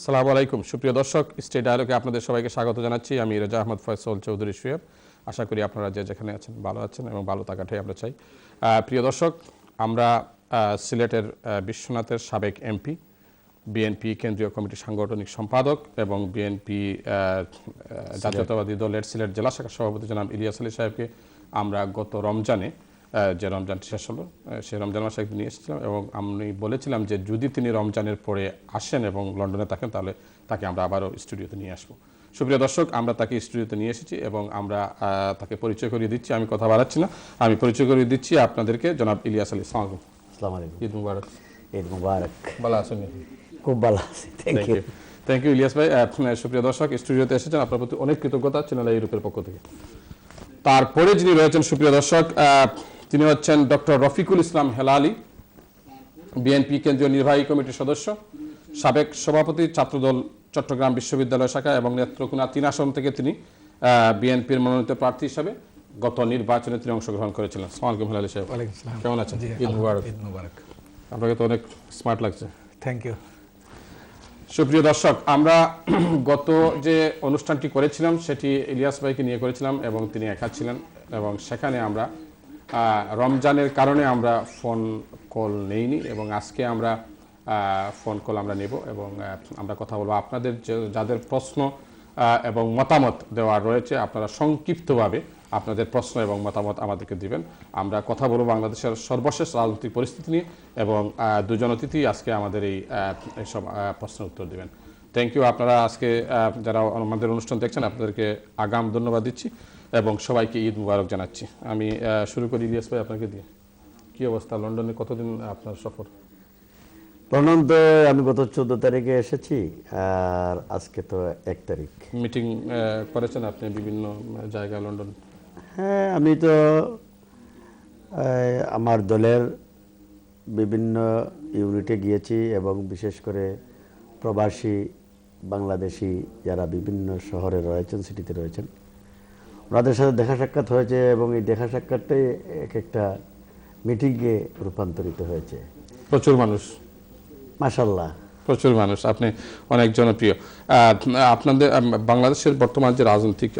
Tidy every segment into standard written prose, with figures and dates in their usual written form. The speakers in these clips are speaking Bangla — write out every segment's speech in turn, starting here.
আসসালামু আলাইকুম সুপ্রিয় দর্শক, স্টেট ডায়ালগে আপনাদের সবাইকে স্বাগত জানাচ্ছি। আমি রেজা আহমদ ফয়সল চৌধুরী সুয়েব। আশা করি আপনারা যেখানে আছেন ভালো আছেন এবং ভালো থাকাটাই আমরা চাই। প্রিয় দর্শক, আমরা সিলেটের বিশ্বনাথের সাবেক এমপি, বিএনপি কেন্দ্রীয় কমিটির সাংগঠনিক সম্পাদক এবং বিএনপি জাতীয়তাবাদী দলের সিলেট জেলা শাখার সভাপতি জনাব ইলিয়াস আলী সাহেবকে আমরা গত রমজানে, যে রমজানটি শেষ হলো, সেই রমজান মাসে একদিন নিয়ে এসেছিলাম এবং আমি বলেছিলাম যে যদি তিনি রমজানের পরে আসেন এবং লন্ডনে থাকেন তাহলে তাকে আমরা আবারও স্টুডিওতে নিয়ে আসবো। সুপ্রিয় দর্শক, আমরা তাকে স্টুডিওতে নিয়ে এসেছি এবং আমরা তাকে পরিচয় করিয়ে দিচ্ছি। আমি কথা বাড়াচ্ছি না, আমি পরিচয় করিয়ে দিচ্ছি আপনাদেরকে। জনাব ইলিয়াস আলী, আসসালামু আলাইকুম। ঈদ মুবারক। ঈদ মুবারক। ভালো আছেন? খুব ভালো আছি, থ্যাংক ইউ ইলিয়াস ভাই। সুপ্রিয় দর্শক, স্টুডিওতে এসেছেন, আপনার প্রতি অনেক কৃতজ্ঞতা চ্যানেল ইউরোপের পক্ষ থেকে। তারপরে যিনি রয়েছেন সুপ্রিয় দর্শক, তিনি হচ্ছেন ডক্টর রফিকুল ইসলাম হেলালি, বিএনপি কেন্দ্রীয় নির্বাহী কমিটির সদস্য, সাবেক সভাপতি ছাত্রদল চট্টগ্রাম বিশ্ববিদ্যালয় শাখা এবং নেত্রকোনা 3 আসন থেকে তিনি বিএনপির মনোনীত প্রার্থী হিসাবে গত নির্বাচনে তিনি অংশগ্রহণ করেছিলেন। আসসালামু আলাইকুম হেলালি সাহেব। কেমন আছেন? ঈদ মুবারক। ঈদ মুবারক। আপনাকে তো অনেক স্মার্ট লাগছে। Thank you. সুপ্রিয় দর্শক, আমরা গত যে অনুষ্ঠানটি করেছিলাম সেটি ইলিয়াস ভাইকে নিয়ে করেছিলাম এবং তিনি একা ছিলেন এবং সেখানে আমরা রমজানের কারণে আমরা ফোন কল নেইনি এবং আজকে আমরা ফোন কল আমরা নেব এবং আমরা কথা বলবো। আপনাদের যাদের প্রশ্ন এবং মতামত দেওয়া রয়েছে, আপনারা সংক্ষিপ্তভাবে আপনাদের প্রশ্ন এবং মতামত আমাদেরকে দিবেন। আমরা কথা বলবো বাংলাদেশের সর্বশেষ রাজনৈতিক পরিস্থিতি নিয়ে এবং দুজন অতিথি আজকে আমাদের এইসব প্রশ্নের উত্তর দিবেন। Thank you. আপনারা আজকে যারা আমাদের অনুষ্ঠান দেখছেন আপনাদেরকে আগাম ধন্যবাদ দিচ্ছি এবং সবাইকে ঈদ মুবারক জানাচ্ছি। আমি শুরু করি ইলিয়াস ভাই আপনাকে দিয়ে। কী অবস্থা? লন্ডনে কতদিন আপনার সফর? লন্ডনে আমি গত 14 তারিখে এসেছি আর আজকে তো 1 তারিখ। মিটিং করেছেন আপনি বিভিন্ন জায়গায় লন্ডন? হ্যাঁ, আমি তো আমার দলের বিভিন্ন ইউনিটে গিয়েছি এবং বিশেষ করে প্রবাসী বাংলাদেশি যারা বিভিন্ন শহরে রয়েছেন, সিটিতে রয়েছেন, ওনাদের সাথে দেখা সাক্ষাৎ হয়েছে এবং এই দেখা সাক্ষাৎটাই এক একটা মিটিংয়ে রূপান্তরিত হয়েছে। প্রচুর মানুষ, মাশাআল্লাহ, প্রচুর মানুষ। আপনি অনেক জনপ্রিয়। আপনাদের বাংলাদেশের বর্তমান যে রাজনৈতিক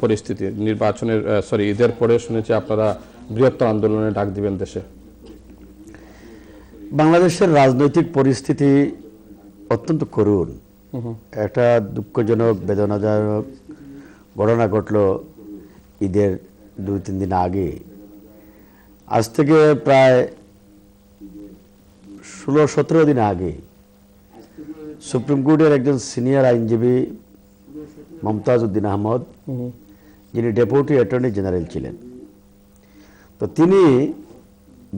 পরিস্থিতি, নির্বাচনের ঈদের পরে শুনেছি আপনারা বৃহত্তর আন্দোলনে ডাক দিবেন দেশে। বাংলাদেশের রাজনৈতিক পরিস্থিতি অত্যন্ত করুণ। একটা দুঃখজনক, বেদনাদায়ক ঘটনা ঘটল ঈদের 2-3 দিন আগে। আজ থেকে প্রায় 16-17 দিন আগে সুপ্রিম কোর্টের একজন সিনিয়র আইনজীবী মমতাজ উদ্দিন আহমদ, যিনি ডেপুটি অ্যাটর্নি জেনারেল ছিলেন, তো তিনি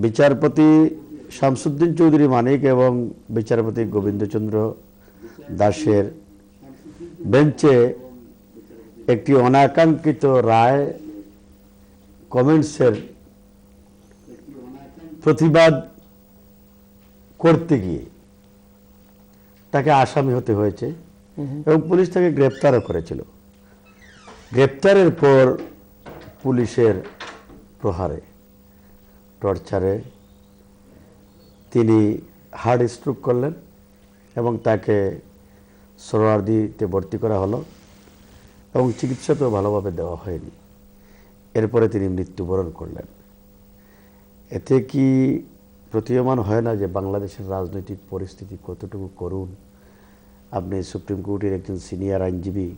বিচারপতি শামসুদ্দিন চৌধুরী মানিক এবং বিচারপতি গোবিন্দচন্দ্র দাসের বেঞ্চে একটি অনাকাঙ্ক্ষিত রায় কমেন্টসের প্রতিবাদ করতে গিয়ে তাকে আসামি হতে হয়েছে এবং পুলিশ তাকে গ্রেপ্তারও করেছিল। গ্রেপ্তারের পর পুলিশের প্রহারে, টর্চারে তিনি হার্ট স্ট্রোক করলেন এবং তাকে সোহরাওয়ার্দীতে ভর্তি করা হলো এবং চিকিৎসা তো ভালোভাবে দেওয়া হয়নি। এরপরে তিনি মৃত্যুবরণ করলেন। এতে কি প্রতীয়মান হয় না যে বাংলাদেশের রাজনৈতিক পরিস্থিতি কতটুকু করুণ? আপনি সুপ্রিম কোর্টের একজন সিনিয়র আইনজীবী,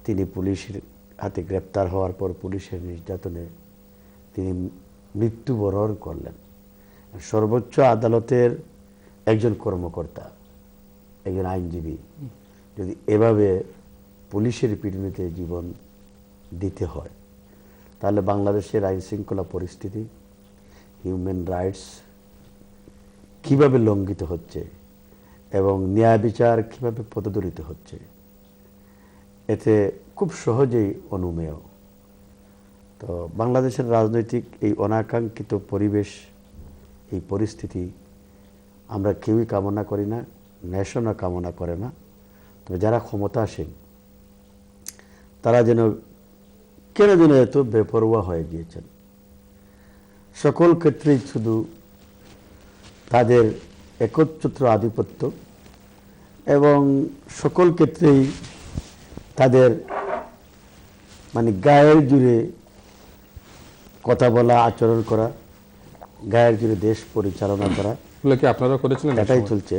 তিনি পুলিশের হাতে গ্রেপ্তার হওয়ার পর পুলিশের নির্যাতনে তিনি মৃত্যুবরণ করলেন। সর্বোচ্চ আদালতের একজন কর্মকর্তা, একজন আইনজীবী যদি এভাবে পুলিশের পিটুনিতে জীবন দিতে হয়, তাহলে বাংলাদেশের আইন শৃঙ্খলা পরিস্থিতি, হিউম্যান রাইটস কিভাবে লঙ্ঘিত হচ্ছে এবং ন্যায় বিচার কিভাবে পদদলিত হচ্ছে, এতে খুব সহজেই অনুমেয়। তো বাংলাদেশের রাজনৈতিক এই অনাকাঙ্ক্ষিত পরিবেশ, এই পরিস্থিতি আমরা কেউই কামনা করি না, নেশনও কামনা করে না। তবে যারা ক্ষমতাসীন তারা যেন এত বেপরোয়া হয়ে গিয়েছেন। সকল ক্ষেত্রেই শুধু তাদের একচ্ছত্র আধিপত্য এবং সকল ক্ষেত্রেই তাদের মানে গায়ের জুড়ে কথা বলা, আচরণ করা, গায়ের জুড়ে দেশ পরিচালনা করা, এগুলো কি আপনারা করেছিলেন? এটাই চলছে।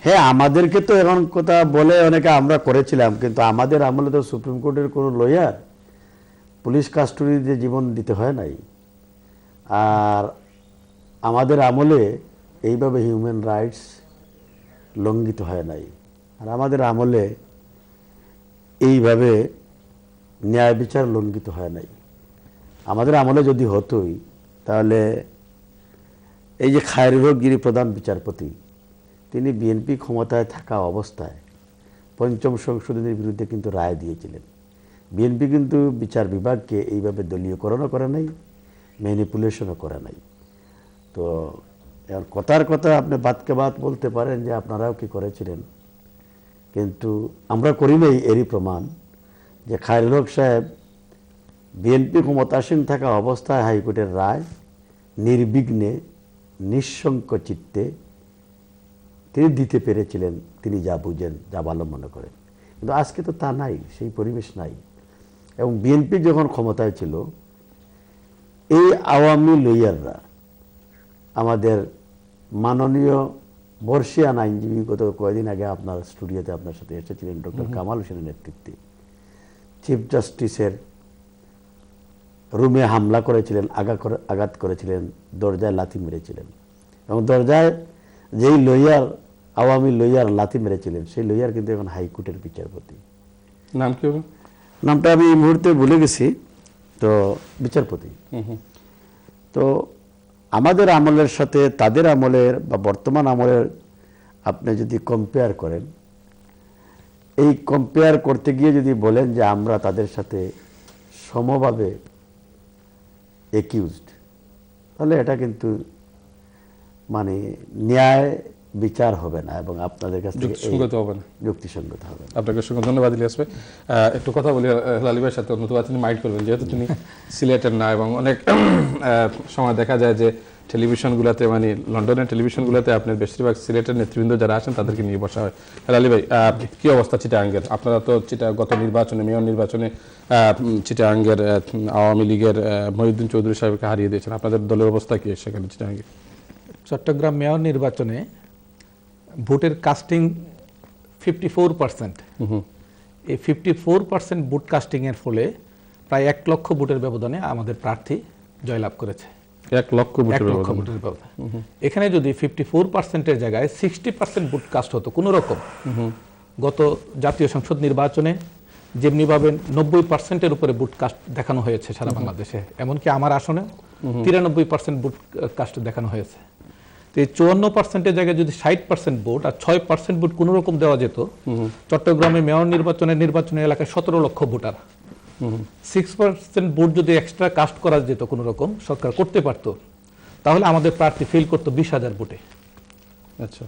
হ্যাঁ, আমাদেরকে তো এখন কথা বলে অনেকে আমরা করেছিলাম, কিন্তু আমাদের আমলে তো সুপ্রিম কোর্টের কোনো লয়ার পুলিশ কাস্টডিতে জীবন দিতে হয় নাই। আর আমাদের আমলে এইভাবে হিউম্যান রাইটস লঙ্ঘিত হয় নাই। আর আমাদের আমলে এইভাবে ন্যায় বিচার লঙ্ঘিত হয় নাই। আমাদের আমলে যদি হতোই তাহলে এই যে খায়রুল হক গিরি প্রধান বিচারপতি, তিনি বিএনপি ক্ষমতায় থাকা অবস্থায় পঞ্চম সংশোধনীর বিরুদ্ধে কিন্তু রায় দিয়েছিলেন। বিএনপি কিন্তু বিচার বিভাগকে এইভাবে দলীয়করণও করে নাই, ম্যানিপুলেশনও করে নাই। তো এখন কথার কথা আপনি বাদকে বাদ বলতে পারেন যে আপনারাও কি করেছিলেন, কিন্তু আমরা করি নাই। এরই প্রমাণ যে খায়রুল হক সাহেব বিএনপি ক্ষমতাসীন থাকা অবস্থায় হাইকোর্টের রায় নির্বিঘ্নে নিঃশঙ্ক চিত্তে তিনি দিতে পেরেছিলেন, তিনি যা বুঝেন, যা ভালো মনে করেন। কিন্তু আজকে তো তা নাই, সেই পরিবেশ নাই। এবং বিএনপি যখন ক্ষমতায় ছিল, এই আওয়ামী লইয়াররা আমাদের মাননীয় বর্ষিয়ান আইনজীবী গত কয়েকদিন আগে আপনার স্টুডিওতে আপনার সাথে এসেছিলেন, ডক্টর কামাল হোসেনের নেতৃত্বে চিফ জাস্টিসের রুমে হামলা করেছিলেন, আঘাত করেছিলেন, দরজায় লাথি মেরেছিলেন। এবং দরজায় যেই লইয়ার, আওয়ামী লইয়ার লাথি মেরেছিলেন, সেই লইয়ার কিন্তু এখন হাইকোর্টের বিচারপতি। নাম কি হবে? নামটা আমি এই মুহূর্তে ভুলে গেছি, তো বিচারপতি। তো আমাদের আমলের সাথে তাদের আমলের বা বর্তমান আমলের আপনি যদি কম্পেয়ার করেন, এই কম্পেয়ার করতে গিয়ে যদি বলেন যে আমরা তাদের সাথে সমভাবে একিউজড, তাহলে এটা কিন্তু মানে ন্যায় বিচার হবে না এবং আপনাদের কাছে যুক্তিসঙ্গত হবে না, যুক্তিসঙ্গত হবে না। আপনাকে অসংখ্য ধন্যবাদ ইলিয়াস ভাই। একটু কথা বলি হেলালি ভাইয়ের সাথে, অন্যথবা তিনি মাইন্ড করবেন, যেহেতু তিনি সিলেটের না, এবং অনেক সময় দেখা যায় যে টেলিভিশনগুলোতে, মানে লন্ডনের টেলিভিশনগুলোতে আপনার বেশিরভাগ সিলেটের নেতৃবৃন্দ যারা আসেন তাদেরকে নিয়ে বসা হয়। হেলালি ভাই, কি অবস্থা চিটাগাঙ্গের? আপনারা তো গত নির্বাচনে, মেয়র নির্বাচনে চিটাগাঙ্গের আওয়ামী লীগের মহিউদ্দিন চৌধুরী সাহেবকে হারিয়ে দিয়েছেন। আপনাদের দলের অবস্থা কি সেখানে চিটাগাঙ্গে? চট্টগ্রাম মেয়র নির্বাচনে ভোটের কাস্টিং 54%। এই 54% ভোট কাস্টিংয়ের ফলে প্রায় 1 লক্ষ ভোটের ব্যবধানে আমাদের প্রার্থী জয়লাভ করেছে। 1 লক্ষ ভোটের ব্যবধান। এখানে যদি 54%-এর জায়গায় 60% ভোট কাস্ট হতো কোনো রকম, গত জাতীয় সংসদ নির্বাচনে যেমনিভাবে 90%-এর উপরে ভোট কাস্ট দেখানো হয়েছে সারা বাংলাদেশে, এমনকি আমার আসনে 93% ভোট কাস্ট দেখানো হয়েছে। তো এই 54%-এর জায়গায় যদি 60% ভোট আর 6% ভোট কোনো রকম দেওয়া যেত, চট্টগ্রামে মেয়র নির্বাচনী এলাকায় 17 লক্ষ ভোটার, 6% ভোট যদি এক্সট্রা কাস্ট করা যেত কোনো রকম, সরকার করতে পারত, তাহলে আমাদের প্রার্থী ফেল করতো 20,000 ভোটে। আচ্ছা,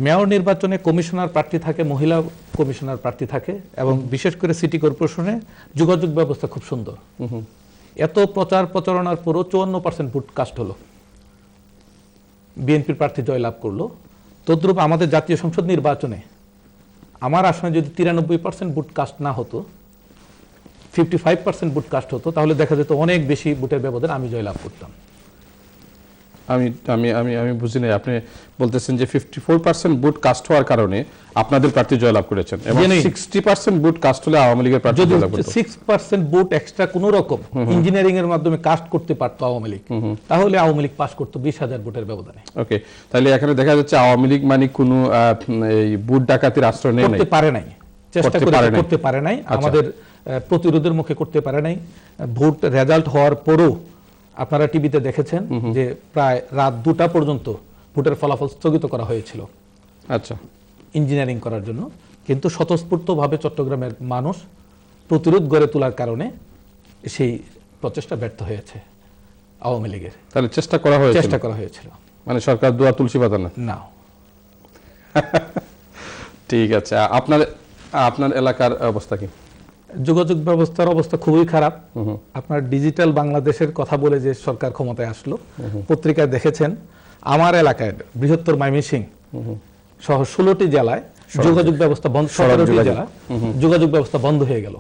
মেয়র নির্বাচনে কমিশনার প্রার্থী থাকে, মহিলা কমিশনার প্রার্থী থাকে, এবং বিশেষ করে সিটি কর্পোরেশনে যোগাযোগ ব্যবস্থা খুব সুন্দর। এত প্রচার প্রচারণার পরও 54% ভোট কাস্ট হলো, বিএনপির প্রার্থী জয়লাভ করলো। তদ্রূপ আমাদের জাতীয় সংসদ নির্বাচনে আমার আসনে যদি 93% ভোট কাস্ট না হতো, 55% ভোট কাস্ট হতো, তাহলে দেখা যেত অনেক বেশি ভোটের ব্যবধানে আমি জয়লাভ করতাম। আমি আমি আমি আমি বুঝি নাই, আপনি বলতেছেন যে 54% ভোট কাস্ট হওয়ার কারণে আপনাদের প্রার্থী জয়লাভ করেছেন, এবং 60% ভোট কাস্ট হলে আওয়ামী লীগের প্রার্থী যদি জয়লাভ করত। 6% ভোট এক্সট্রা কোনো রকম ইঞ্জিনিয়ারিং এর মাধ্যমে কাস্ট করতে পারতো আওয়ামী লীগ, তাহলে আওয়ামী লীগ পাস করতো 20,000 ভোটের ব্যবধানে। ওকে, তাহলে এখানে দেখা যাচ্ছে আওয়ামী লীগ মানে কোনো এই ভোট ডাকাতির আশ্রয় নেই, করতে পারে নাই, চেষ্টা করে করতে পারে নাই, আমাদের প্রতিরোধের মুখে করতে পারে নাই। ভোট রেজাল্ট হওয়ার পরও আপনারা টিভিতে দেখেছেন যে প্রায় রাত 2টা পর্যন্ত ভোটের ফলাফল স্থগিত করা হয়েছিল, আচ্ছা, ইঞ্জিনিয়ারিং করার জন্য। কিন্তু স্বতঃস্ফূর্তভাবে চট্টগ্রামের মানুষ প্রতিরোধ গড়ে তোলার কারণে সেই প্রচেষ্টা ব্যর্থ হয়েছে আওয়ামী লীগের। তাহলে চেষ্টা করা হয়েছিল, মানে সরকার দুয়া তুলসী পাতা না। ঠিক আছে, আপনার এলাকার অবস্থা কি? যোগাযোগ ব্যবস্থার অবস্থা খুবই খারাপ। আপনার ডিজিটাল বাংলাদেশের কথা বলে যে সরকার ক্ষমতায় আসলো, পত্রিকায় দেখেছেন আমার এলাকায় বৃহত্তর ময়মনসিংহ সহ 16টি জেলায় যোগাযোগ ব্যবস্থা বন্ধ, 17টি জেলা যোগাযোগ ব্যবস্থা বন্ধ হয়ে গেল।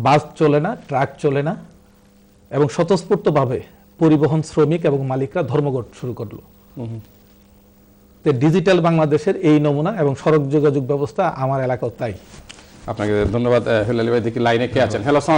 বাস চলে না, ট্রাক চলে না, এবং স্বতঃস্ফূর্তভাবে পরিবহন শ্রমিক এবং মালিকরা ধর্মঘট শুরু করলো। তো ডিজিটাল বাংলাদেশের এই নমুনা এবং সড়ক যোগাযোগ ব্যবস্থা আমার এলাকাও তাই। আপনাকে ধন্যবাদ হেলাল ভাই। দেখি লাইনে কে আছেন? হ্যালো।